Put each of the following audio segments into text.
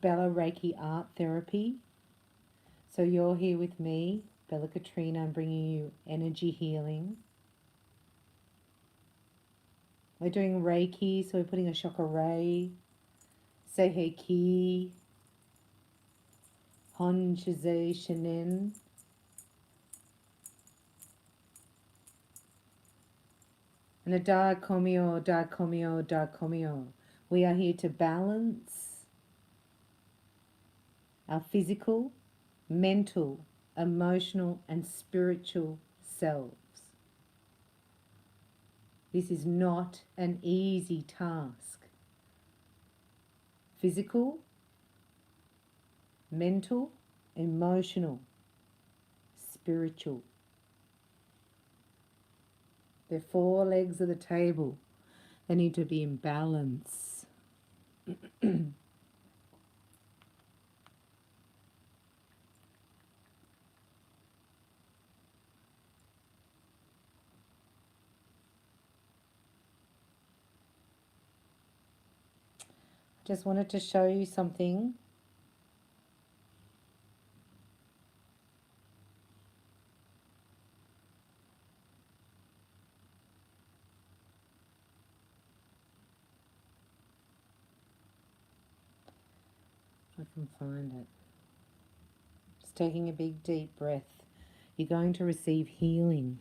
Bella Reiki Art Therapy. So you're here with me, Bella Katrina. I'm bringing you energy healing. We're doing Reiki, so we're putting a chakra, Seihei Ki, Hon Shizei Shinin, and a Da Komyo, Da Komyo, Da Komyo. We are here to balance our physical, mental, emotional, and spiritual selves. This is not an easy task. Physical, mental, emotional, spiritual. They're four legs of the table. They need to be in balance. Just wanted to show you something. If I can find it. Just taking a big deep breath. You're going to receive healing.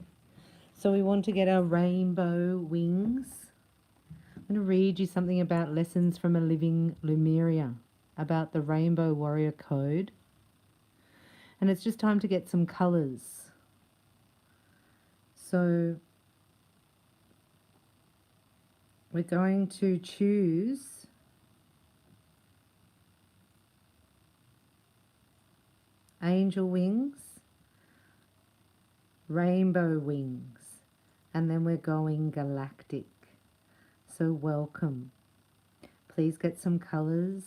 So we want to get our rainbow wings. I'm going to read you something about lessons from a living Lemuria, about the Rainbow Warrior Code. And it's just time to get some colours. So we're going to choose angel wings, rainbow wings, and then we're going galactic. So welcome. Please get some colours.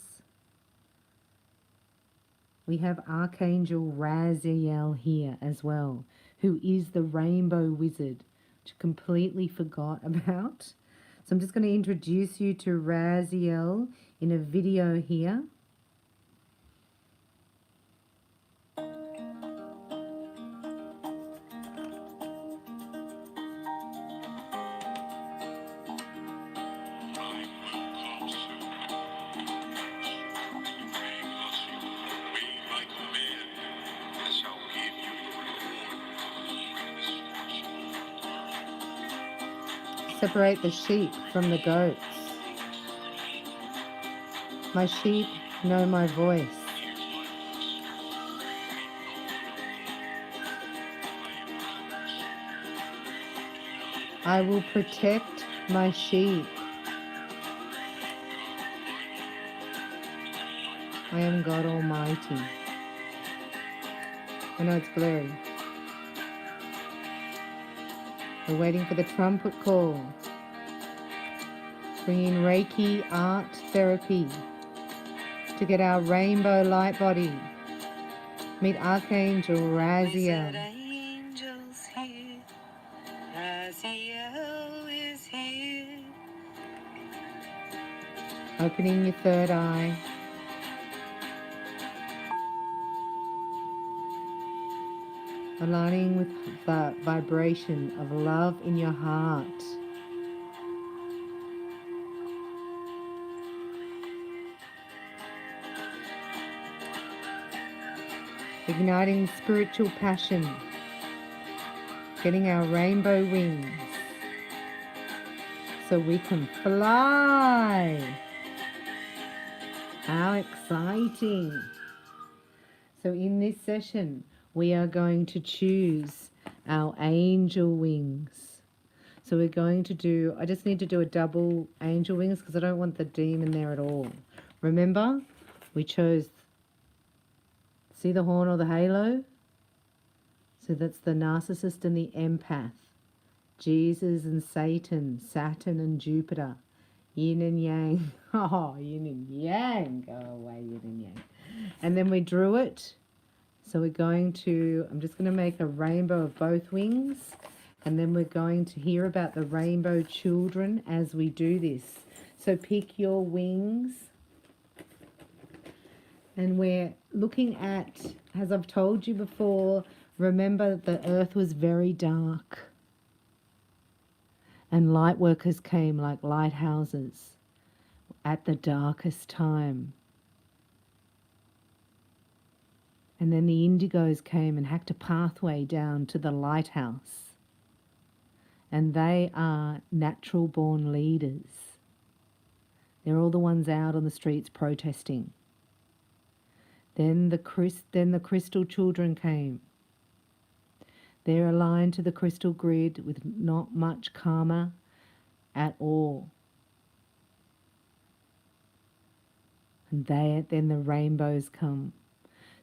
We have Archangel Raziel here as well, who is the rainbow wizard, which I completely forgot about. So I'm just going to introduce you to Raziel in a video here. Separate the sheep from the goats. My sheep know my voice. I will protect my sheep. I am God Almighty. I know it's blurry. We're waiting for the trumpet call. Bringing Reiki Art Therapy to get our rainbow light body. Meet Archangel Raziel. Angels here. Raziel is here. Opening your third eye. Aligning with the vibration of love in your heart. Igniting spiritual passion. Getting our rainbow wings so we can fly. How exciting. So in this session, we are going to choose our angel wings. So we're going to do, I just need to do a double angel wings because I don't want the demon there at all. Remember, we chose, see the horn or the halo? So that's the narcissist and the empath. Jesus and Satan, Saturn and Jupiter. Yin and yang. Oh, yin and yang. Go away, yin and yang. And then we drew it. So we're going to, I'm just going to make a rainbow of both wings. And then we're going to hear about the rainbow children as we do this. So pick your wings. And we're looking at, as I've told you before, remember the earth was very dark. And light workers came like lighthouses at the darkest time. And then the indigos came and hacked a pathway down to the lighthouse. And they are natural born leaders. They're all the ones out on the streets protesting. Then the crystal children came. They're aligned to the crystal grid with not much karma at all. And then the rainbows come.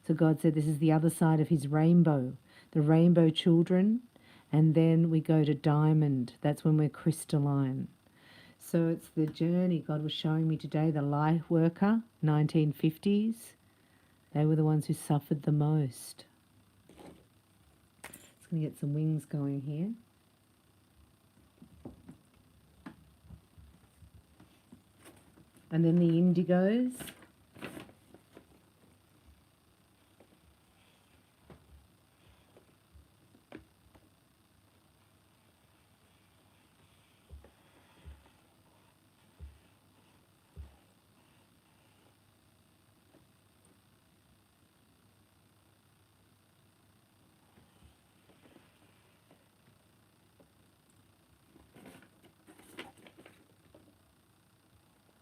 So God said this is the other side of his rainbow, the rainbow children, and then we go to diamond. That's when we're crystalline. So it's the journey God was showing me today, the light worker, 1950s. They were the ones who suffered the most. Just going to get some wings going here. And then the indigos.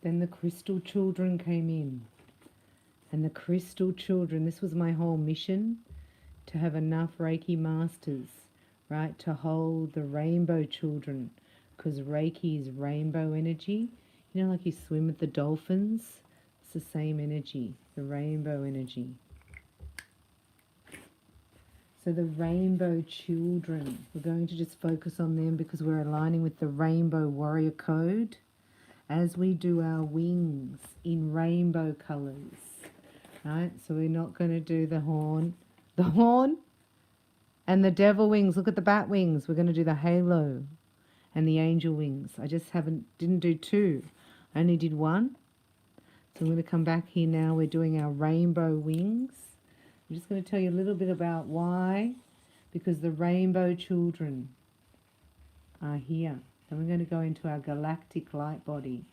Then the crystal children came in. And the crystal children, this was my whole mission, to have enough Reiki masters, right, to hold the rainbow children, because Reiki is rainbow energy. You know, like you swim with the dolphins? It's the same energy, the rainbow energy. So the rainbow children, we're going to just focus on them because we're aligning with the rainbow warrior code as we do our wings in rainbow colours, right? So we're not going to do the horn and the devil wings. Look at the bat wings. We're going to do the halo and the angel wings. I just didn't do two. I only did one. So I'm going to come back here now. We're doing our rainbow wings. I'm just going to tell you a little bit about why. Because the rainbow children are here. Then we're going to go into our galactic light body.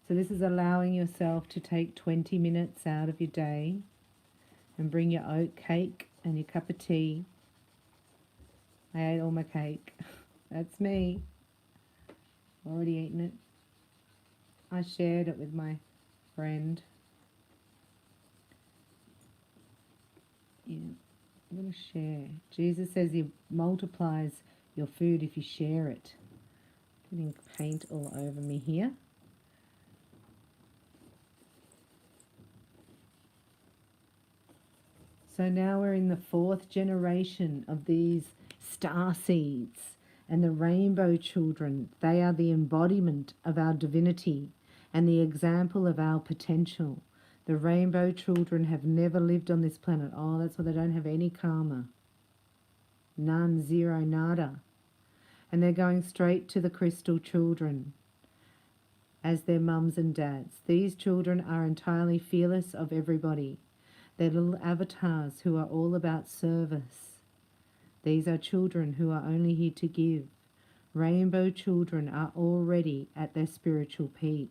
So this is allowing yourself to take 20 minutes out of your day and bring your oat cake and your cup of tea. I ate all my cake. That's me. Already eaten it. I shared it with my friend. Yeah, I'm going to share. Jesus says he multiplies your food if you share it. Getting paint all over me here. So now we're in the 4th generation of these star seeds and the rainbow children. They are the embodiment of our divinity and the example of our potential. The rainbow children have never lived on this planet. Oh, that's why they don't have any karma. None, zero, nada. And they're going straight to the crystal children as their mums and dads. These children are entirely fearless of everybody. They're little avatars who are all about service. These are children who are only here to give. Rainbow children are already at their spiritual peak.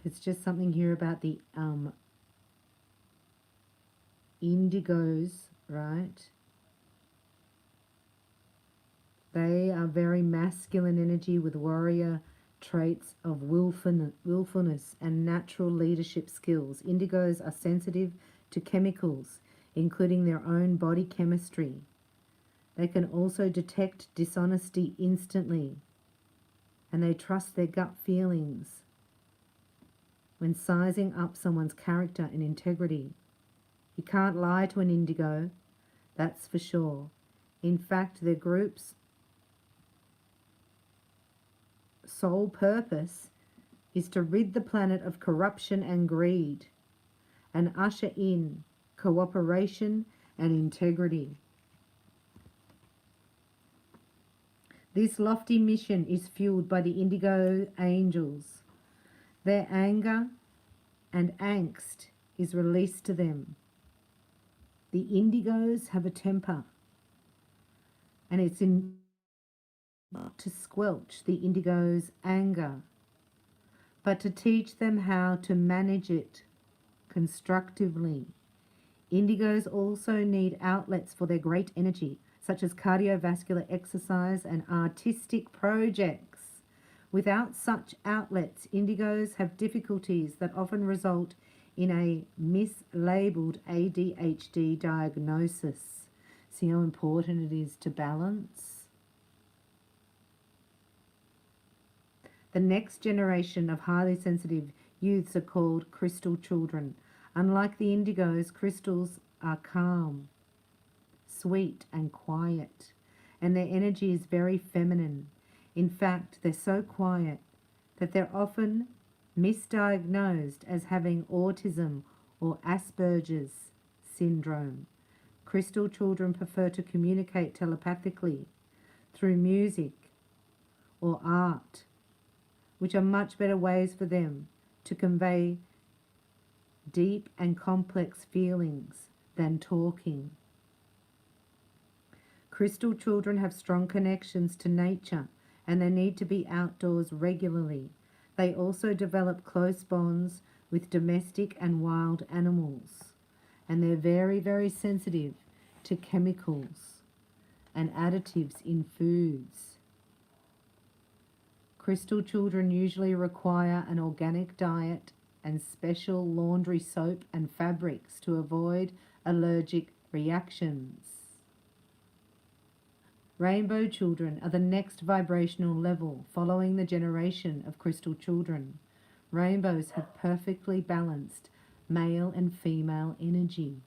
It's just something here about the indigos, right? They are very masculine energy with warrior traits of willfulness and natural leadership skills. Indigos are sensitive to chemicals, including their own body chemistry. They can also detect dishonesty instantly, and they trust their gut feelings when sizing up someone's character and integrity. You can't lie to an indigo, that's for sure. In fact, their group's sole purpose is to rid the planet of corruption and greed and usher in cooperation and integrity. This lofty mission is fueled by the indigo angels. Their anger and angst is released to them. The indigos have a temper, and it's in to squelch the indigo's anger, but to teach them how to manage it constructively. Indigos also need outlets for their great energy, such as cardiovascular exercise and artistic projects. Without such outlets, indigos have difficulties that often result in a mislabeled ADHD diagnosis. See how important it is to balance? The next generation of highly sensitive youths are called crystal children. Unlike the indigos, crystals are calm, sweet and quiet, and their energy is very feminine. In fact, they're so quiet that they're often misdiagnosed as having autism or Asperger's syndrome. Crystal children prefer to communicate telepathically through music or art, which are much better ways for them to convey deep and complex feelings than talking. Crystal children have strong connections to nature, and they need to be outdoors regularly. They also develop close bonds with domestic and wild animals, and they're very, very sensitive to chemicals and additives in foods. Crystal children usually require an organic diet and special laundry soap and fabrics to avoid allergic reactions. Rainbow children are the next vibrational level following the generation of crystal children. Rainbows have perfectly balanced male and female energy.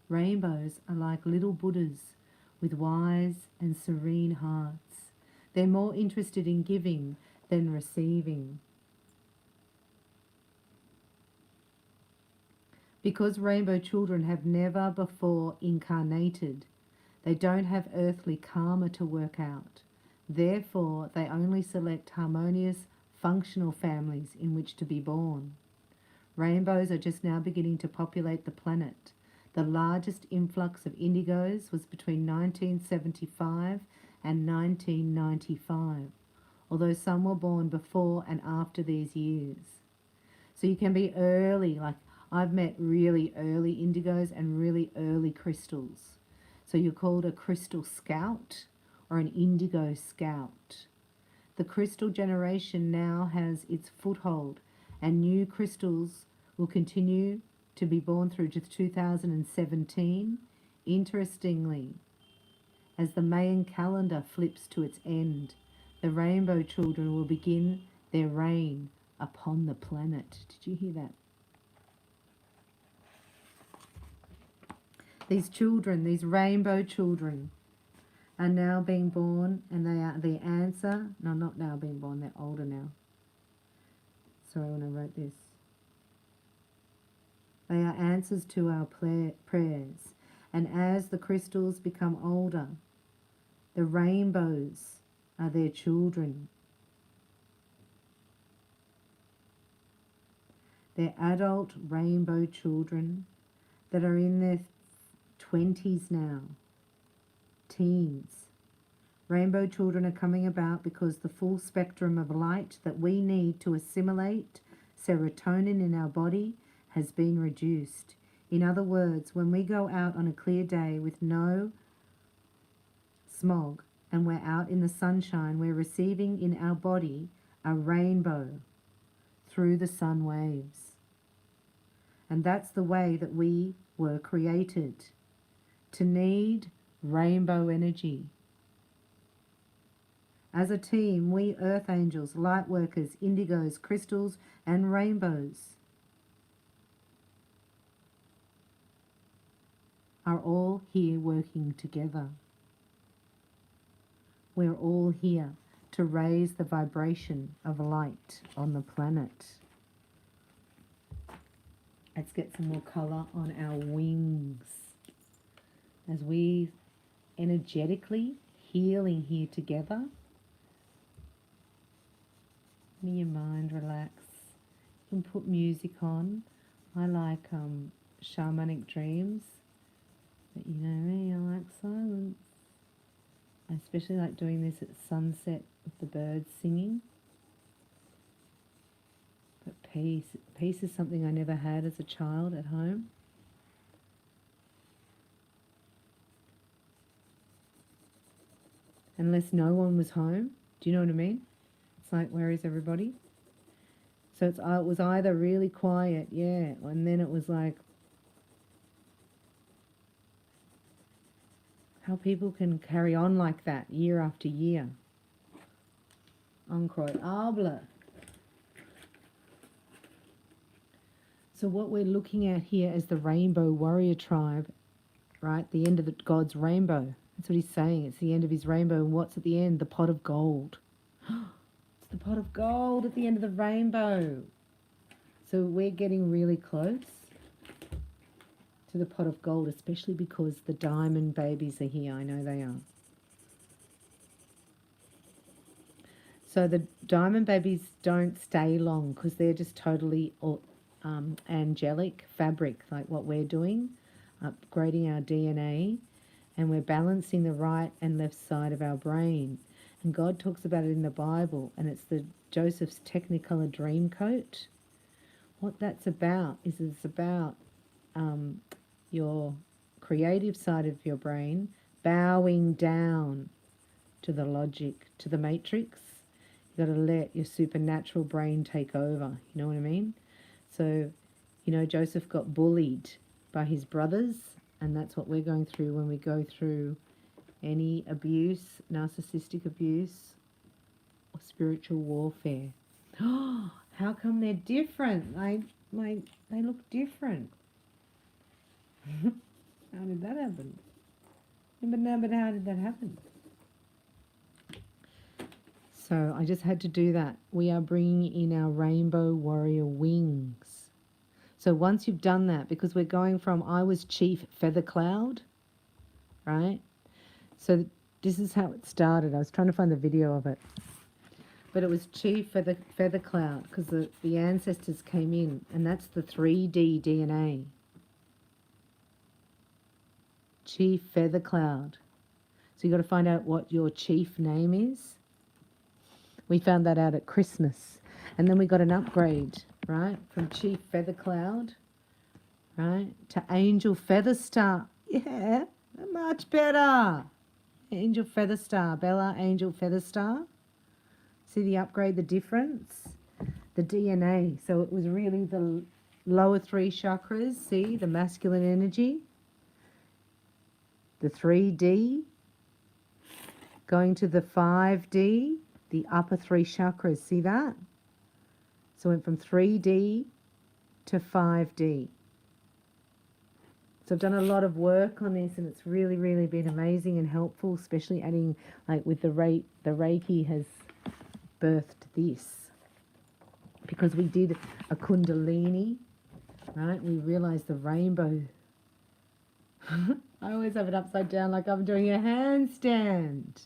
Rainbows are like little Buddhas with wise and serene hearts. They're more interested in giving than receiving. Because rainbow children have never before incarnated, they don't have earthly karma to work out. Therefore, they only select harmonious, functional families in which to be born. Rainbows are just now beginning to populate the planet. The largest influx of indigos was between 1975 and 1995, although some were born before and after these years. So you can be early, like I've met really early indigos and really early crystals. So you're called a crystal scout or an indigo scout. The crystal generation now has its foothold, and new crystals will continue to be born through to 2017. Interestingly, as the Mayan calendar flips to its end, the rainbow children will begin their reign upon the planet. Did you hear that? These children, these rainbow children, are now being born, and they are the answer. No, not now being born, they're older now. Sorry when I wrote this. They are answers to our prayers. And as the crystals become older, the rainbows are their children. They're adult rainbow children that are in their 20s now, teens. Rainbow children are coming about because the full spectrum of light that we need to assimilate serotonin in our body has been reduced. In other words, when we go out on a clear day with no smog and we're out in the sunshine, we're receiving in our body a rainbow through the sun waves. And that's the way that we were created, to need rainbow energy. As a team, we earth angels, light workers, indigos, crystals, and rainbows are all here working together. We're all here to raise the vibration of light on the planet. Let's get some more colour on our wings as we energetically healing here together. Let your mind relax. You can put music on. I like shamanic dreams, but you know me, I like silence. I especially like doing this at sunset with the birds singing. But peace is something I never had as a child at home. Unless no one was home. Do you know what I mean? It's like, where is everybody? So it was either really quiet, yeah, and then it was like, how people can carry on like that year after year. Incroyable. So what we're looking at here is the rainbow warrior tribe, right? The end of God's rainbow. That's what he's saying. It's the end of his rainbow. And what's at the end? The pot of gold. It's the pot of gold at the end of the rainbow. So we're getting really close to the pot of gold, especially because the diamond babies are here. I know they are. So the diamond babies don't stay long because they're just totally angelic fabric, like what we're doing, upgrading our DNA, and we're balancing the right and left side of our brain. And God talks about it in the Bible, and it's the Joseph's Technicolor dream coat. What that's about is it's about your creative side of your brain bowing down to the logic, to the matrix. You've got to let your supernatural brain take over. You know what I mean? So, you know, Joseph got bullied by his brothers, and that's what we're going through when we go through any abuse, narcissistic abuse, or spiritual warfare. How come they're different? They look different. How did that happen? But how did that happen? So I just had to do that. We are bringing in our rainbow warrior wings. So once you've done that, because we're going from I was Chief Feather Cloud, right? So this is how it started. I was trying to find the video of it. But it was Chief Feather Cloud because the ancestors came in, and that's the 3D DNA. Chief Feather Cloud. So you've got to find out what your chief name is. We found that out at Christmas. And then we got an upgrade, right? From Chief Feather Cloud, right? To Angel Feather Star. Yeah, much better. Angel Feather Star. Bella, Angel Feather Star. See the upgrade, the difference? The DNA. So it was really the lower 3 chakras. See, the masculine energy. The 3D. Going to the 5D. The upper 3 chakras. See that? So it went from 3D to 5D. So I've done a lot of work on this, and it's really, really been amazing and helpful, especially adding, like with the Reiki has birthed this. Because we did a Kundalini, right? We realized the rainbow. I always have it upside down like I'm doing a handstand.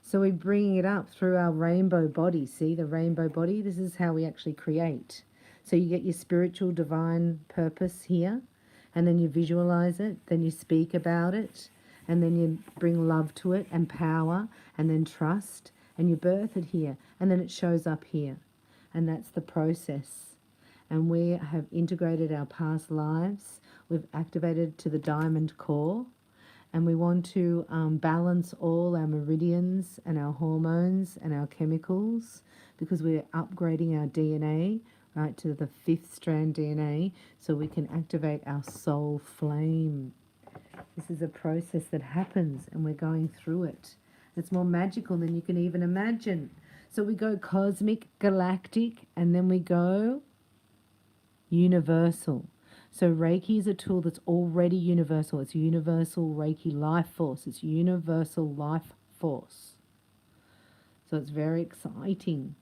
So we're bringing it up through our rainbow body. See the rainbow body? This is how we actually create. So you get your spiritual divine purpose here, and then you visualize it, then you speak about it, and then you bring love to it and power, and then trust, and you birth it here, and then it shows up here. And that's the process. And we have integrated our past lives. We've activated to the diamond core. And we want to balance all our meridians and our hormones and our chemicals because we're upgrading our DNA, right, to the 5th strand DNA so we can activate our soul flame. This is a process that happens and we're going through it. It's more magical than you can even imagine. So we go cosmic, galactic, and then we go universal. So Reiki is a tool that's already universal. It's universal Reiki life force. It's universal life force. So it's very exciting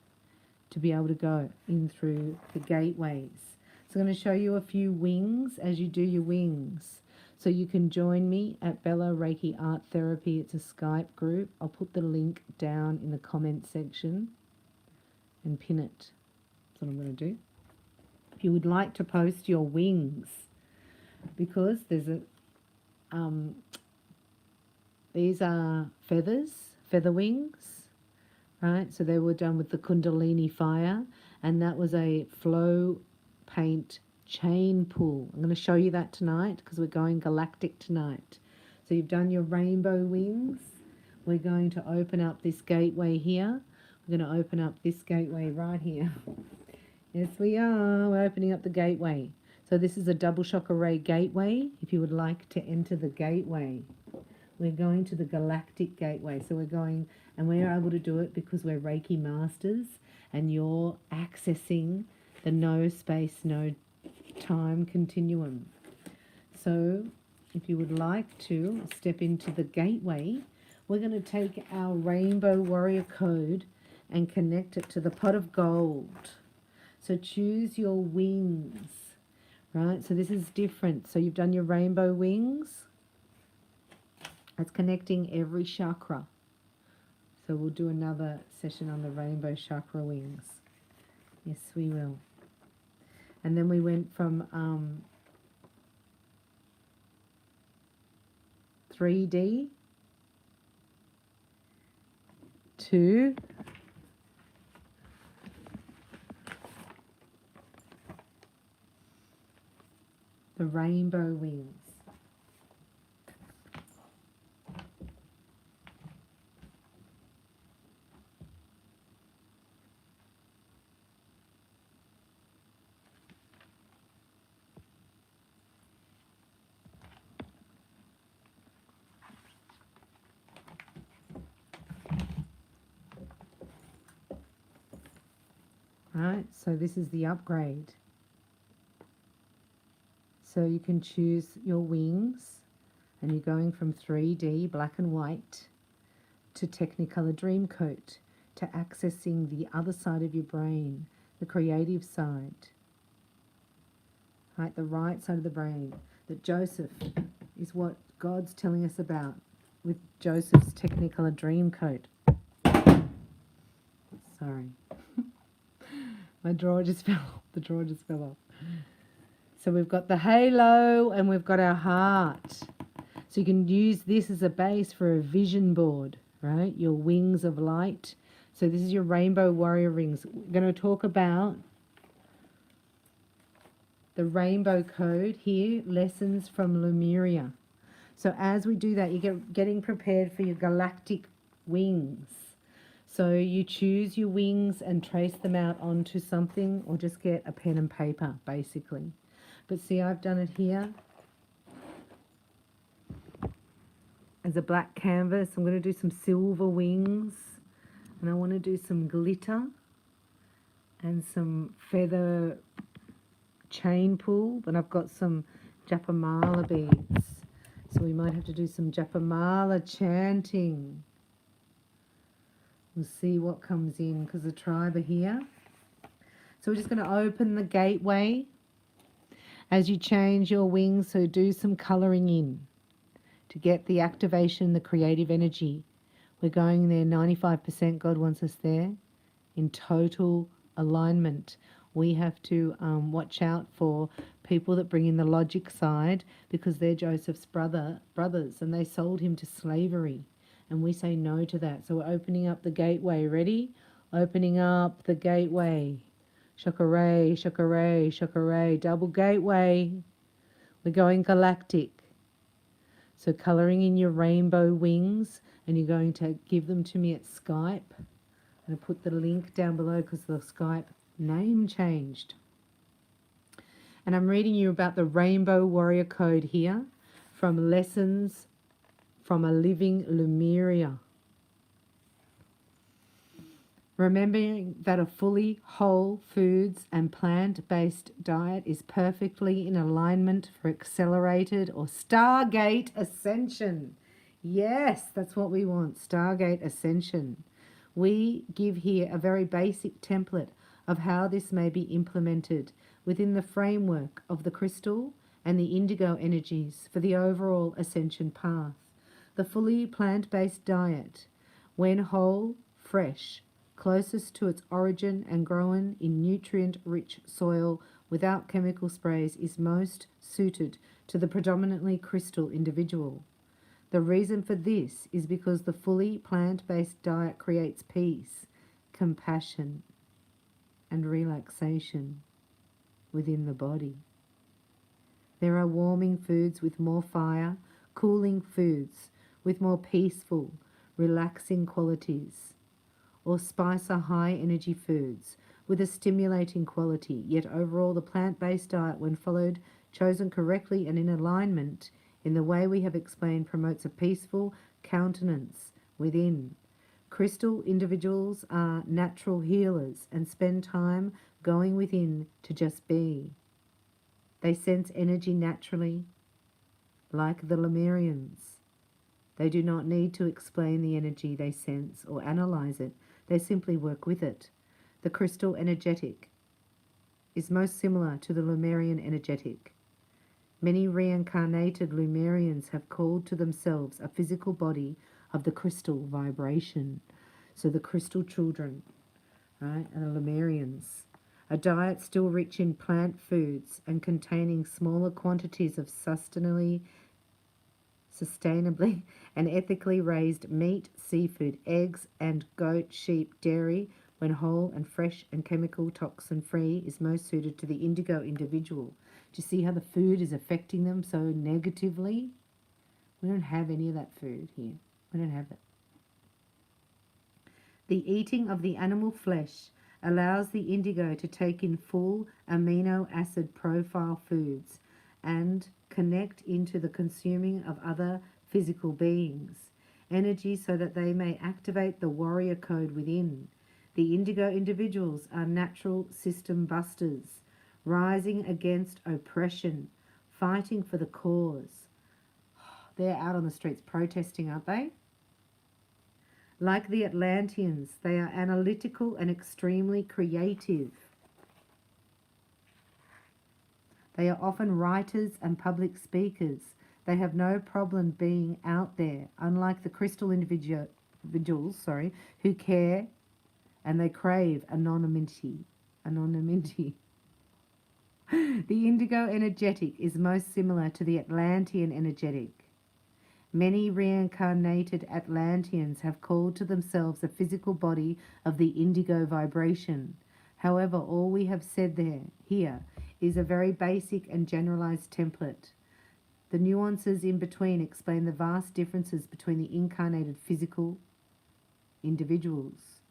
to be able to go in through the gateways. So I'm going to show you a few wings as you do your wings. So you can join me at Bella Reiki Art Therapy. It's a Skype group. I'll put the link down in the comment section and pin it. That's what I'm going to do. If you would like to post your wings, because there's a these are feather wings, right? So they were done with the Kundalini fire, and that was a flow paint chain pull. I'm going to show you that tonight because we're going galactic tonight. So you've done your rainbow wings. We're going to open up this gateway here. We're going to open up this gateway right here. Yes, we are. We're opening up the gateway. So this is a double chakra ray gateway. If you would like to enter the gateway, we're going to the galactic gateway. So we're going, and we're able to do it because we're Reiki masters, and you're accessing the no space, no time continuum. So if you would like to step into the gateway, we're going to take our rainbow warrior code and connect it to the pot of gold. So choose your wings, right? So this is different. So you've done your rainbow wings. That's connecting every chakra. So we'll do another session on the rainbow chakra wings. Yes, we will. And then we went from 3D to the rainbow wings. Right, so this is the upgrade. So you can choose your wings, and you're going from 3D black and white to Technicolor Dreamcoat, to accessing the other side of your brain, the creative side, right, the right side of the brain. That Joseph is what God's telling us about with Joseph's Technicolor Dreamcoat. Sorry. My drawer just fell off. The drawer just fell off. So we've got the halo and we've got our heart. So you can use this as a base for a vision board, right? Your wings of light. So this is your rainbow warrior rings. We're going to talk about the rainbow code here, lessons from Lemuria. So as we do that, you're getting prepared for your galactic wings. So you choose your wings and trace them out onto something, or just get a pen and paper, basically. But see, I've done it here as a black canvas. I'm going to do some silver wings, and I want to do some glitter and some feather chain pull, but I've got some Japamala beads. So we might have to do some Japamala chanting. We'll see what comes in because the tribe are here. So we're just going to open the gateway as you change your wings. So do some colouring in to get the activation, the creative energy. We're going there 95%. God wants us there in total alignment. We have to watch out for people that bring in the logic side, because they're Joseph's brothers, and they sold him to slavery. And we say no to that. So we're opening up the gateway. Ready? Opening up the gateway. Chakra, chakra, chakra, double gateway. We're going galactic. So colouring in your rainbow wings, and you're going to give them to me at Skype. I'm going to put the link down below because the Skype name changed. And I'm reading you about the Rainbow Warrior Code here from Lessons from a Living Lemuria. Remembering that a fully whole foods and plant-based diet is perfectly in alignment for accelerated or Stargate ascension. Yes, that's what we want, Stargate ascension. We give here a very basic template of how this may be implemented within the framework of the crystal and the indigo energies for the overall ascension path. The fully plant-based diet, when whole, fresh, closest to its origin and grown in nutrient-rich soil without chemical sprays, is most suited to the predominantly crystal individual. The reason for this is because the fully plant-based diet creates peace, compassion, and relaxation within the body. There are warming foods with more fire, cooling foods with more peaceful, relaxing qualities, or spice are high energy foods with a stimulating quality. Yet overall, the plant-based diet, when followed, chosen correctly and in alignment in the way we have explained, promotes a peaceful countenance within. Crystal individuals are natural healers and spend time going within to just be. They sense energy naturally, like the Lemurians. They do not need to explain the energy they sense or analyze it. They simply work with it. The crystal energetic is most similar to the Lemurian energetic. Many reincarnated Lemurians have called to themselves a physical body of the crystal vibration. So the crystal children, right, and the Lemurians. A diet still rich in plant foods and containing smaller quantities of sustainably and ethically raised meat, seafood, eggs, and goat, sheep, dairy, when whole and fresh and chemical toxin free, is most suited to the indigo individual. Do you see how the food is affecting them so negatively? We don't have any of that food here. We don't have it. The eating of the animal flesh allows the indigo to take in full amino acid profile foods and connect into the consuming of other physical beings, energy, so that they may activate the warrior code within. The indigo individuals are natural system busters, rising against oppression, fighting for the cause. They're out on the streets protesting, aren't they? Like the Atlanteans, they are analytical and extremely creative. They are often writers and public speakers. They have no problem being out there, unlike the crystal individuals, who care and they crave anonymity. The indigo energetic is most similar to the Atlantean energetic. Many reincarnated Atlanteans have called to themselves a physical body of the indigo vibration. However, all we have said here is a very basic and generalized template. The nuances in between explain the vast differences between the incarnated physical individuals.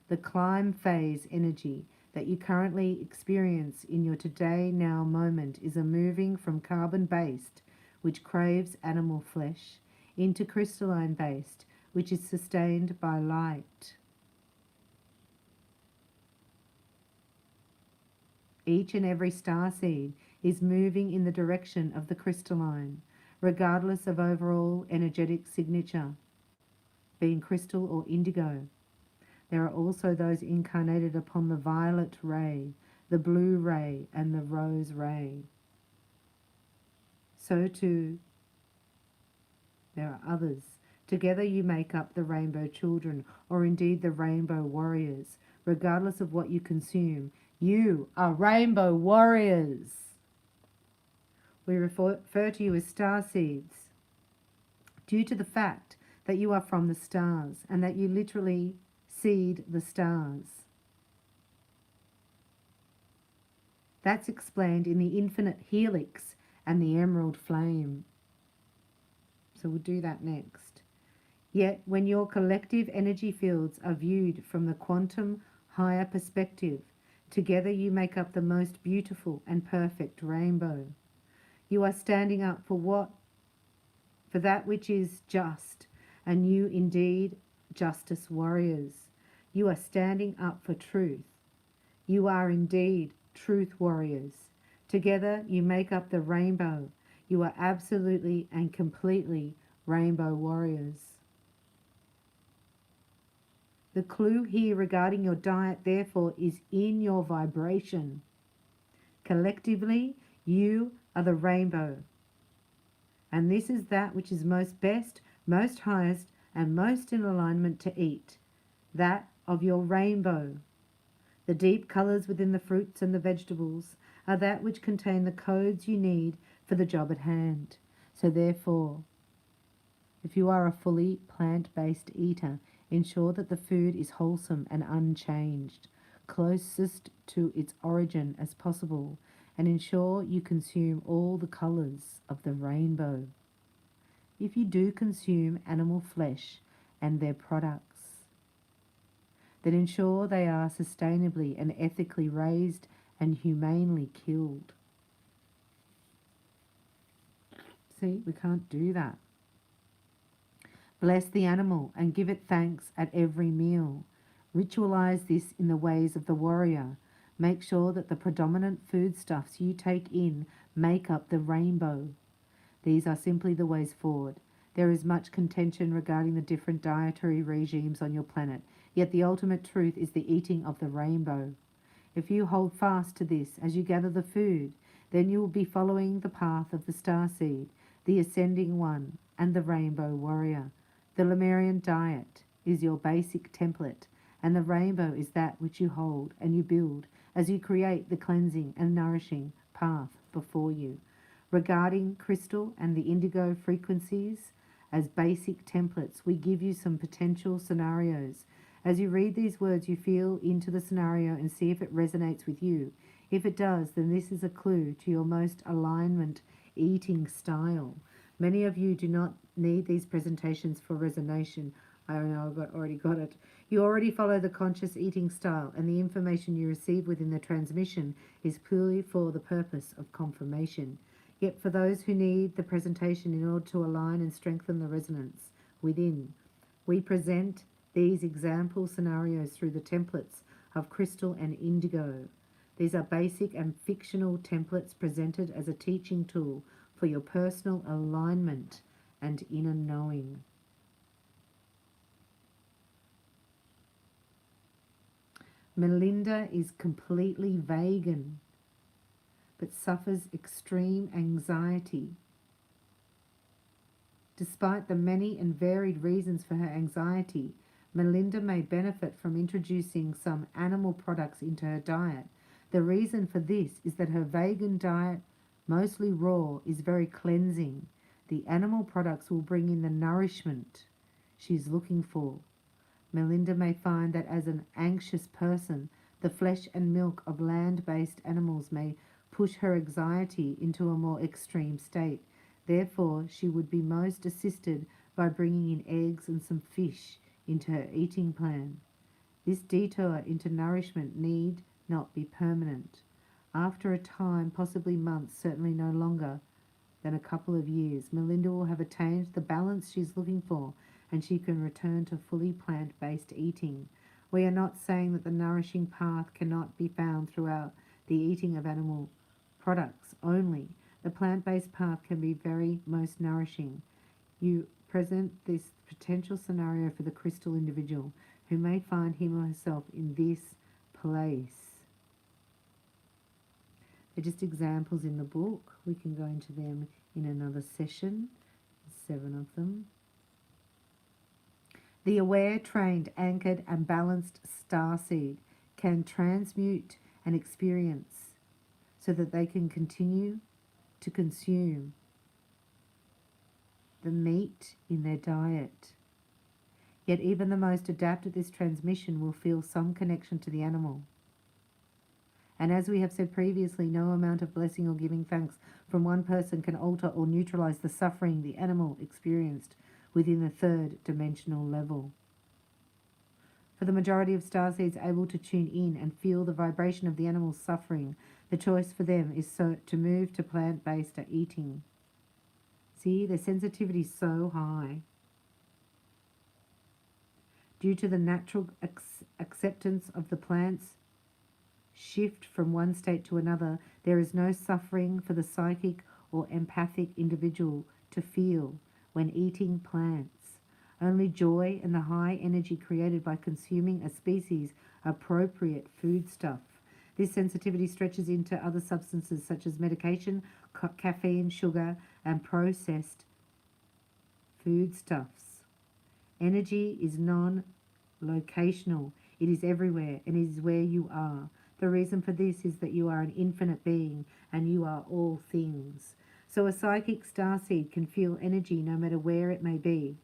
The climb phase energy that you currently experience in your today now moment is a moving from carbon-based, which craves animal flesh, into crystalline-based, which is sustained by light. Each and every starseed is moving in the direction of the crystalline, regardless of overall energetic signature, being crystal or indigo. There are also those incarnated upon the violet ray, the blue ray, and the rose ray. So too, there are others. Together you make up the rainbow children, or indeed the rainbow warriors. Regardless of what you consume, you are rainbow warriors. We refer to you as star seeds due to the fact that you are from the stars and that you literally seed the stars. That's explained in the infinite helix and the emerald flame. So we'll do that next. Yet when your collective energy fields are viewed from the quantum higher perspective, together you make up the most beautiful and perfect rainbow. You are standing up for that which is just, and you indeed justice warriors. You are standing up for truth. You are indeed truth warriors. Together you make up the rainbow. You are absolutely and completely rainbow warriors. The clue here regarding your diet, therefore, is in your vibration. Collectively, you are the rainbow. And this is that which is most best, most highest, and most in alignment to eat. That of your rainbow. The deep colours within the fruits and the vegetables are that which contain the codes you need for the job at hand. So therefore, if you are a fully plant-based eater, ensure that the food is wholesome and unchanged, closest to its origin as possible, and ensure you consume all the colours of the rainbow. If you do consume animal flesh and their products, then ensure they are sustainably and ethically raised and humanely killed. See, we can't do that. Bless the animal and give it thanks at every meal. Ritualize this in the ways of the warrior. Make sure that the predominant foodstuffs you take in make up the rainbow. These are simply the ways forward. There is much contention regarding the different dietary regimes on your planet, yet the ultimate truth is the eating of the rainbow. If you hold fast to this as you gather the food, then you will be following the path of the starseed, the ascending one, and the rainbow warrior. The Lemurian diet is your basic template, and the rainbow is that which you hold and you build as you create the cleansing and nourishing path before you. Regarding crystal and the indigo frequencies as basic templates, we give you some potential scenarios. As you read these words, you feel into the scenario and see if it resonates with you. If it does, then this is a clue to your most alignment eating style. Many of you do not need these presentations for resonation. I know I've already got it. You already follow the conscious eating style, and the information you receive within the transmission is purely for the purpose of confirmation. Yet for those who need the presentation in order to align and strengthen the resonance within, we present these example scenarios through the templates of crystal and indigo. These are basic and fictional templates presented as a teaching tool for your personal alignment and inner knowing. Melinda is completely vegan, but suffers extreme anxiety. Despite the many and varied reasons for her anxiety, Melinda may benefit from introducing some animal products into her diet. The reason for this is that her vegan diet, mostly raw, is very cleansing. The animal products will bring in the nourishment she's looking for. Melinda may find that as an anxious person, the flesh and milk of land-based animals may push her anxiety into a more extreme state. Therefore, she would be most assisted by bringing in eggs and some fish into her eating plan. This detour into nourishment need not be permanent. After a time, possibly months, certainly no longer than a couple of years, Melinda will have attained the balance she's looking for, and she can return to fully plant-based eating. We are not saying that the nourishing path cannot be found throughout the eating of animal products only. The plant-based path can be very most nourishing. You present this potential scenario for the crystal individual who may find him or herself in this place. They're just examples in the book. We can go into them in another session. 7 of them. The aware, trained, anchored and balanced starseed can transmute an experience so that they can continue to consume the meat in their diet. Yet even the most adept at this transmission will feel some connection to the animal. And as we have said previously, no amount of blessing or giving thanks from one person can alter or neutralize the suffering the animal experienced within the third dimensional level. For the majority of starseeds able to tune in and feel the vibration of the animal's suffering, the choice for them is to move to plant-based eating. See, their sensitivity is so high. Due to the natural acceptance of the plants, shift from one state to another, there is no suffering for the psychic or empathic individual to feel when eating plants. Only joy and the high energy created by consuming a species appropriate foodstuff. This sensitivity stretches into other substances such as medication, caffeine, sugar, and processed foodstuffs. Energy is non-locational. It is everywhere and it is where you are. The reason for this is that you are an infinite being and you are all things. So a psychic starseed can feel energy no matter where it may be.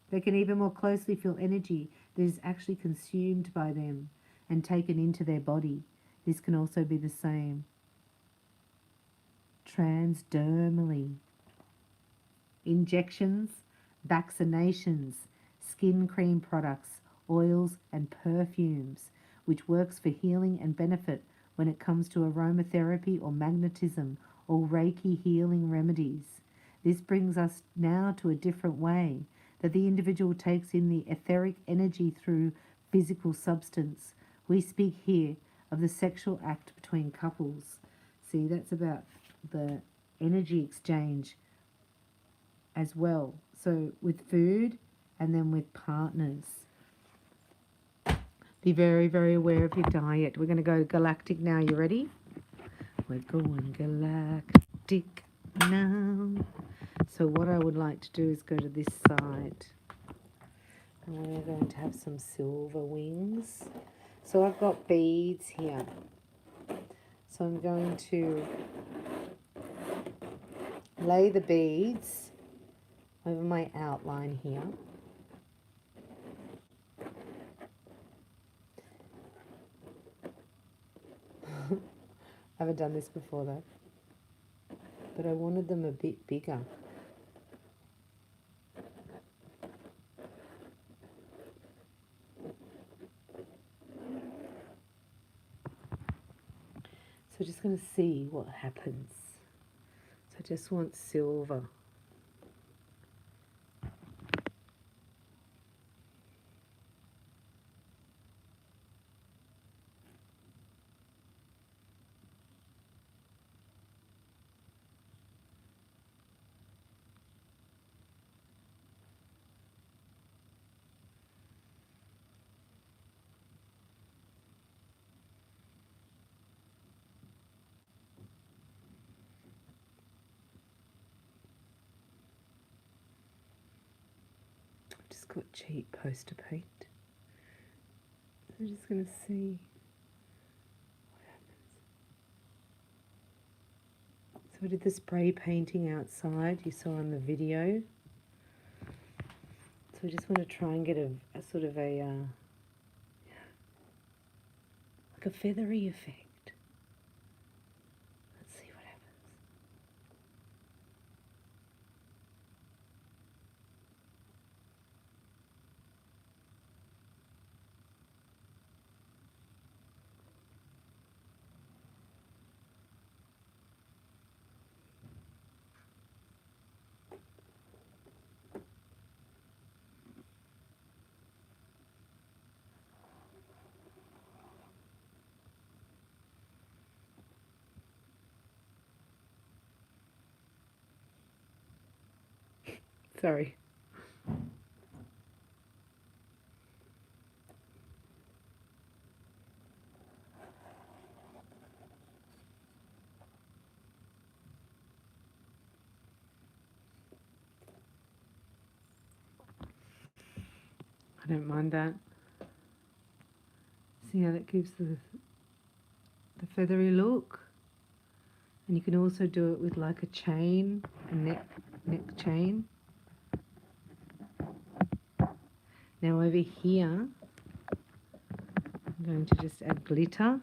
They can even more closely feel energy that is actually consumed by them and taken into their body. This can also be the same transdermally. Injections, vaccinations, skin cream products, oils and perfumes, which works for healing and benefit when it comes to aromatherapy or magnetism or Reiki healing remedies. This brings us now to a different way, that the individual takes in the etheric energy through physical substance. We speak here of the sexual act between couples. See, that's about the energy exchange as well. So with food and then with partners. Be very, very aware of your diet. We're going to go galactic now. You ready? We're going galactic now. So what I would like to do is go to this side. And we're going to have some silver wings. So I've got beads here. So I'm going to lay the beads over my outline here. I haven't done this before though, but I wanted them a bit bigger. So just going to see what happens. So I just want silver. Just got cheap poster paint. So I'm just going to see what happens. So I did the spray painting outside you saw on the video. So I just want to try and get a sort of a like a feathery effect. Let's see what happens. Sorry. I don't mind that. See how that gives the feathery look? And you can also do it with like a chain, a neck chain. Now over here, I'm going to just add glitter.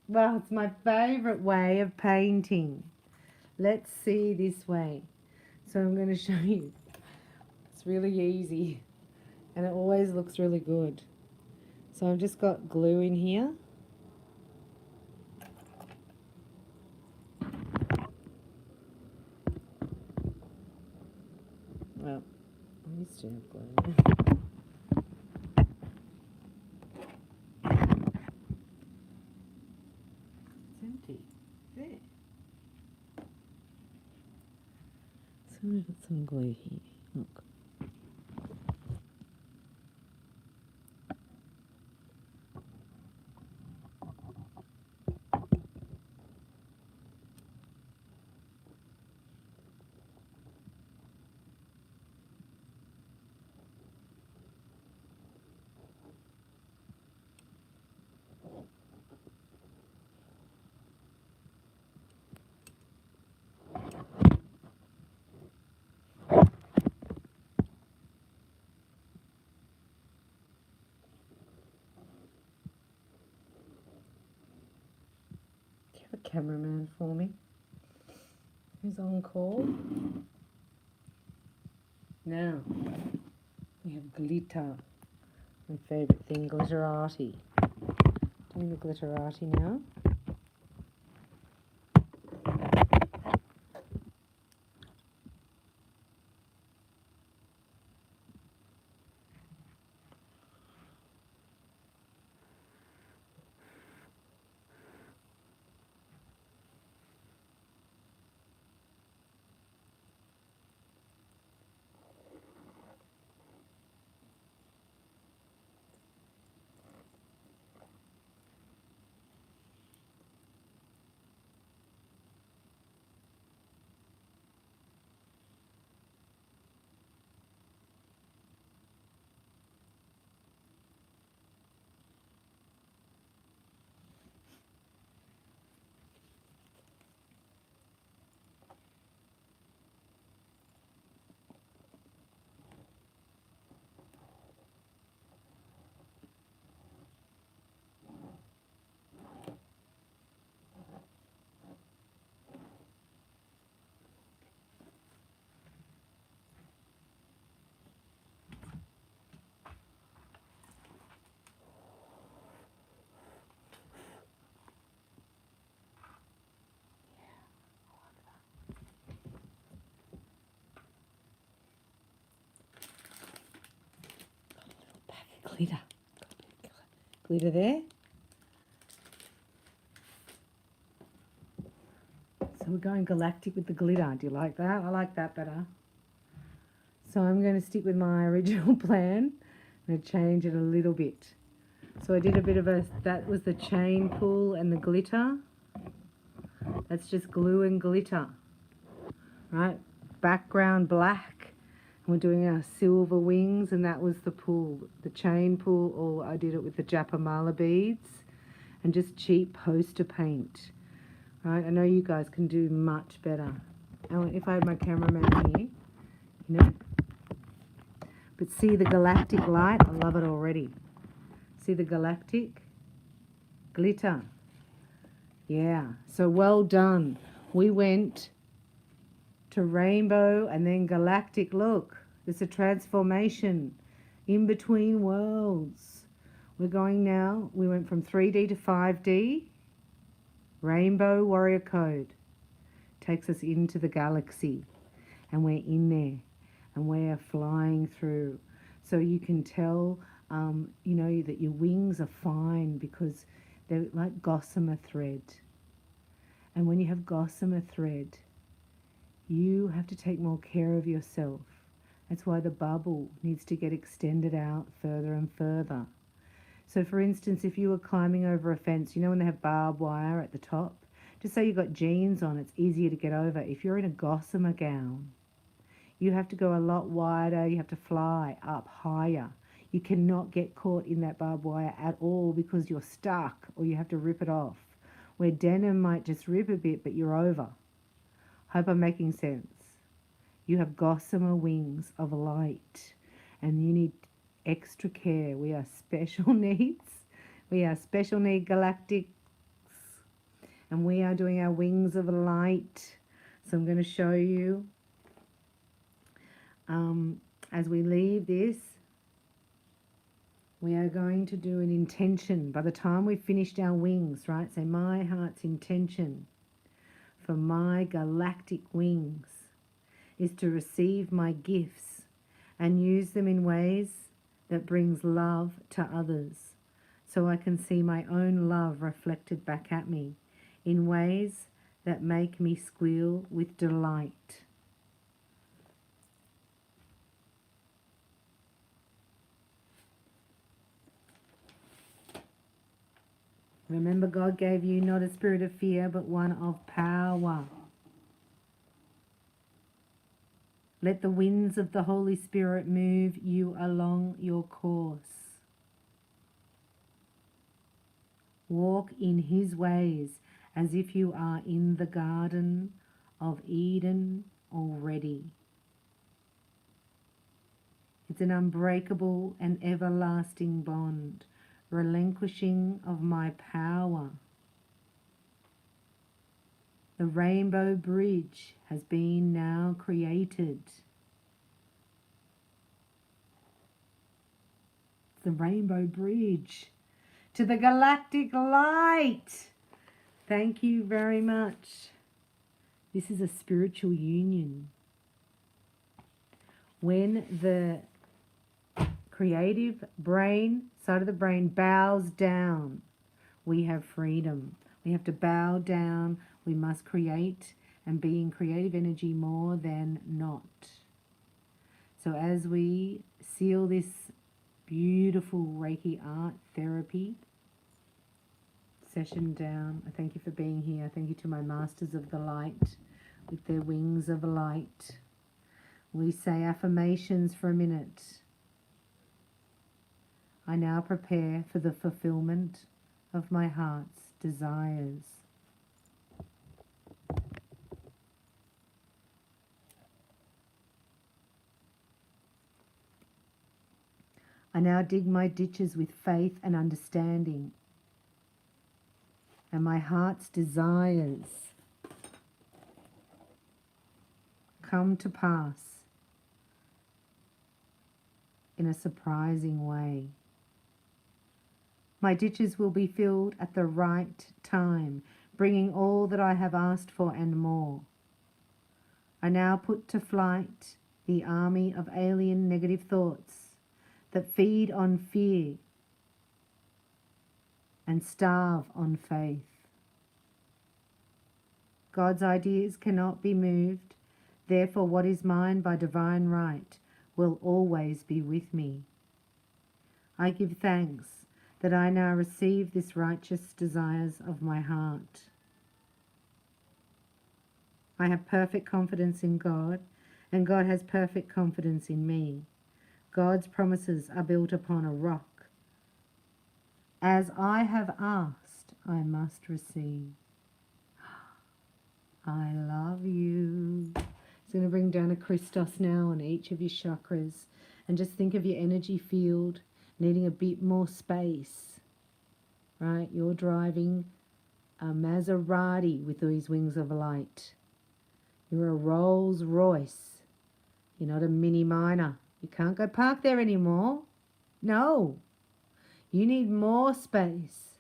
Well, it's my favourite way of painting. Let's see this way. So I'm going to show you. It's really easy and it always looks really good. So I've just got glue in here. used to have glue. It's empty. There. So we've got some glue here. Look. Do you have a cameraman for me? Who's on call? Now, we have glitter. My favourite thing, glitterati. Doing the glitterati now. Glitter. Glitter there. So we're going galactic with the glitter. Do you like that? I like that better. So I'm going to stick with my original plan. I'm going to change it a little bit. So I did a bit of that was the chain pull and the glitter. That's just glue and glitter. Right? Background black. We're doing our silver wings, and that was the pull, the chain pull, or I did it with the Japamala beads and just cheap poster paint. Right, I know you guys can do much better. And if I had my cameraman here, you know. But see the galactic light? I love it already. See the galactic glitter? Yeah, so well done. We went to rainbow and then galactic. Look, it's a transformation in between worlds. We're going now, we went from 3D to 5D. Rainbow Warrior Code takes us into the galaxy, and we're in there and we're flying through. So you can tell, you know, that your wings are fine because they're like gossamer thread. And when you have gossamer thread, you have to take more care of yourself. That's why the bubble needs to get extended out further and further. So for instance, if you were climbing over a fence, you know when they have barbed wire at the top? Just say you've got jeans on, it's easier to get over. If you're in a gossamer gown, you have to go a lot wider, you have to fly up higher. You cannot get caught in that barbed wire at all because you're stuck or you have to rip it off. Where denim might just rip a bit, but you're over. Hope I'm making sense. You have gossamer wings of light and you need extra care. We are special needs. We are special need galactics and we are doing our wings of light. So I'm going to show you as we leave this, we are going to do an intention. By the time we've finished our wings, right? Say, my heart's intention for my galactic wings is to receive my gifts and use them in ways that brings love to others, so I can see my own love reflected back at me in ways that make me squeal with delight. Remember, God gave you not a spirit of fear, but one of power. Let the winds of the Holy Spirit move you along your course. Walk in His ways as if you are in the Garden of Eden already. It's an unbreakable and everlasting bond, relinquishing of my power. The rainbow bridge has been now created. The rainbow bridge to the galactic light. Thank you very much. This is a spiritual union. When the creative brain, side of the brain, bows down, we have freedom. We have to bow down. We must create and be in creative energy more than not. So as we seal this beautiful Reiki art therapy session down, I thank you for being here. Thank you to my masters of the light with their wings of light. We say affirmations for a minute. I now prepare for the fulfillment of my heart's desires. I now dig my ditches with faith and understanding, and my heart's desires come to pass in a surprising way. My ditches will be filled at the right time, bringing all that I have asked for and more. I now put to flight the army of alien negative thoughts that feed on fear and starve on faith. God's ideas cannot be moved, therefore what is mine by divine right will always be with me. I give thanks that I now receive this righteous desires of my heart. I have perfect confidence in God, and God has perfect confidence in me. God's promises are built upon a rock. As I have asked, I must receive. I love you. It's going to bring down a Christos now on each of your chakras, and just think of your energy field needing a bit more space, right? You're driving a Maserati with these wings of light. You're a Rolls Royce. You're not a Mini Minor. You can't go park there anymore. No. You need more space.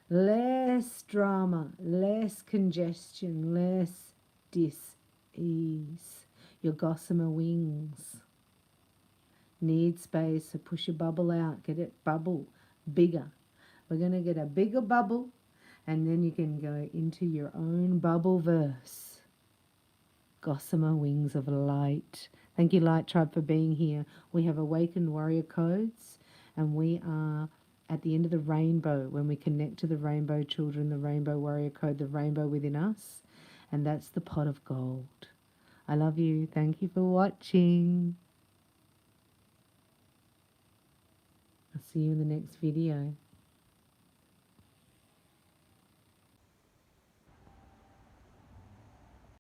Less drama, less congestion, less dis-ease. Your gossamer wings need space, so push your bubble out. Get it bubble bigger. We're going to get a bigger bubble, and then you can go into your own bubble verse. Gossamer wings of light. Thank you, Light Tribe, for being here. We have awakened warrior codes, and we are at the end of the rainbow when we connect to the rainbow children, the rainbow warrior code, the rainbow within us, and that's the pot of gold. I love you. Thank you for watching. I'll see you in the next video.